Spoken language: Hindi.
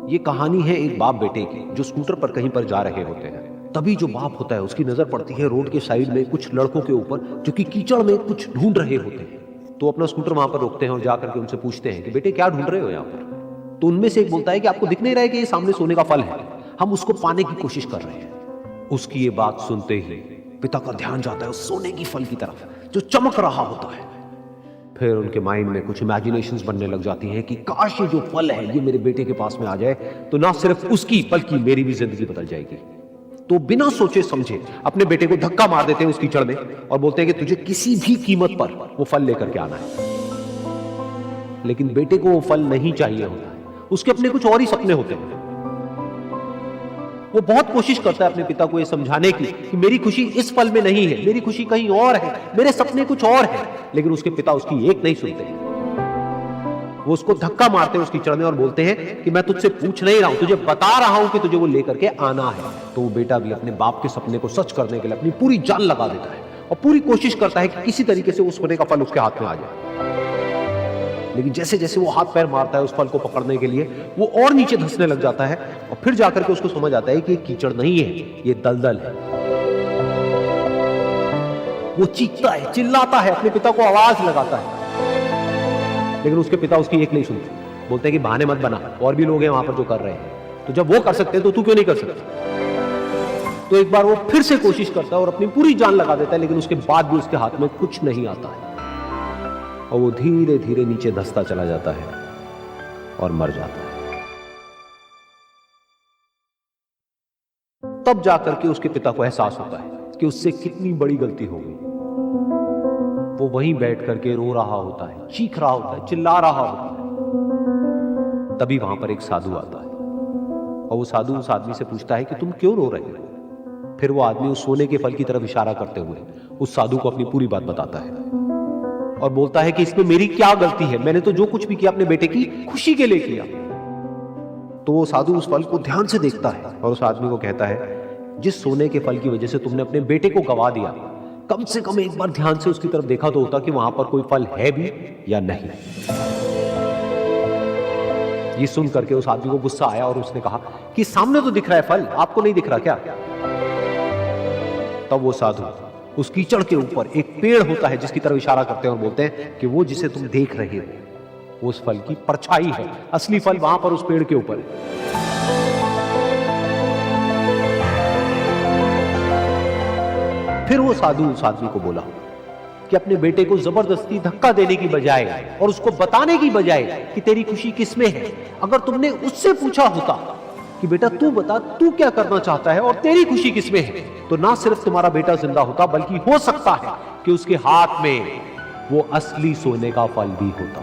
ये कहानी है एक बाप बेटे की जो स्कूटर पर कहीं पर जा रहे होते हैं। तभी जो बाप होता है उसकी नजर पड़ती है रोड के साइड में कुछ लड़कों के ऊपर जो कि कीचड़ में कुछ ढूंढ रहे होते हैं। तो अपना स्कूटर वहां पर रोकते हैं और जाकर के उनसे पूछते हैं कि बेटे क्या ढूंढ रहे हो यहाँ पर। तो उनमें से एक बोलता है कि आपको दिख नहीं रहा है कि ये सामने सोने का फल है, हम उसको पाने की कोशिश कर रहे हैं। उसकी ये बात सुनते ही पिता का ध्यान जाता है उस सोने की फल की तरफ जो चमक रहा होता है। फिर उनके माइंड में कुछ इमेजिनेशंस बनने लग जाती हैं कि काश ये जो फल है ये मेरे बेटे के पास में आ जाए तो ना सिर्फ उसकी बल्कि मेरी भी जिंदगी बदल जाएगी। तो बिना सोचे समझे अपने बेटे को धक्का मार देते हैं उस कीचड़ में और बोलते हैं कि तुझे किसी भी कीमत पर वो फल लेकर के आना है। लेकिन बेटे को वो फल नहीं चाहिए होता है, उसके अपने कुछ और ही सपने होते हैं। वो बहुत कोशिश करता है अपने पिता को ये समझाने की कि मेरी खुशी इस फल में नहीं है, मेरी खुशी कहीं और है, मेरे सपने कुछ और है। लेकिन उसके पिता उसकी एक नहीं सुनते। वो उसको धक्का मारते हैं उस कीचड़ में और बोलते हैं कि मैं तुझसे पूछ नहीं रहा हूं, तुझे बता रहा हूं कि तुझे वो लेकर के आना है। तो वो बेटा भी अपने बाप के सपने को सच करने के लिए अपनी पूरी जान लगा देता है और पूरी कोशिश करता है कि किसी तरीके से उस सोने का फल उसके हाथ में आ जाए। लेकिन जैसे जैसे वो हाथ पैर मारता है उस फल को पकड़ने के लिए वो और नीचे धंसने लग जाता है और फिर जाकर के उसको समझ आता है कि ये कीचड़ नहीं है, ये दलदल है। वो चीखता है, चिल्लाता है, अपने पिता को आवाज लगाता है, लेकिन उसके पिता उसकी एक नहीं सुनते। बोलते हैं कि बहाने मत बना, और भी लोग हैं वहां पर जो कर रहे हैं, तो जब वो कर सकते हैं तो तू क्यों नहीं कर सकता। तो एक बार वो फिर से कोशिश करता है और अपनी पूरी जान लगा देता है, लेकिन उसके बाद भी उसके हाथ में कुछ नहीं आता है और वो धीरे धीरे नीचे धंसता चला जाता है और मर जाता है। तब जाकर के उसके पिता को एहसास होता है कि उससे कितनी बड़ी गलती हो गई। वो वहीं बैठ करके रो रहा होता है, चीख रहा होता है, चिल्ला रहा होता है। तभी वहां पर एक साधु आता है और वो साधु उस आदमी से पूछता है कि तुम क्यों रो रहे हो। फिर वो आदमी उस सोने के फल की तरफ इशारा करते हुए उस साधु को अपनी पूरी बात बताता है और बोलता है कि इसमें मेरी क्या गलती है, मैंने तो जो कुछ भी किया अपने बेटे की खुशी के लिए किया। तो वो साधु उस फल को ध्यान से देखता है और उस आदमी को कहता है, जिस सोने के फल की वजह से तुमने अपने बेटे को गवा दिया, कम से कम एक बार ध्यान से उसकी तरफ देखा तो होता कि वहां पर कोई फल है भी या नहीं। ये सुन करके उस आदमी को गुस्सा आया और उसने कहा कि सामने तो दिख रहा है फल, आपको नहीं दिख रहा क्या। तब वो साधु उस कीचड़ के ऊपर एक पेड़ होता है जिसकी तरफ इशारा करते हैं और बोलते हैं कि वो जिसे तुम देख रहे हो उस फल की परछाई है, असली फल वहां पर उस पेड़ के ऊपर है। फिर वो साधु उस आदमी को बोला कि अपने बेटे को जबरदस्ती धक्का देने की बजाय और उसको बताने की बजाय कि तेरी खुशी किसमें है, अगर तुमने उससे पूछा होता कि बेटा तू बता तू क्या करना चाहता है और तेरी खुशी किसमें है, तो ना सिर्फ तुम्हारा बेटा जिंदा होता बल्कि हो सकता है कि उसके हाथ में वो असली सोने का फल भी होता।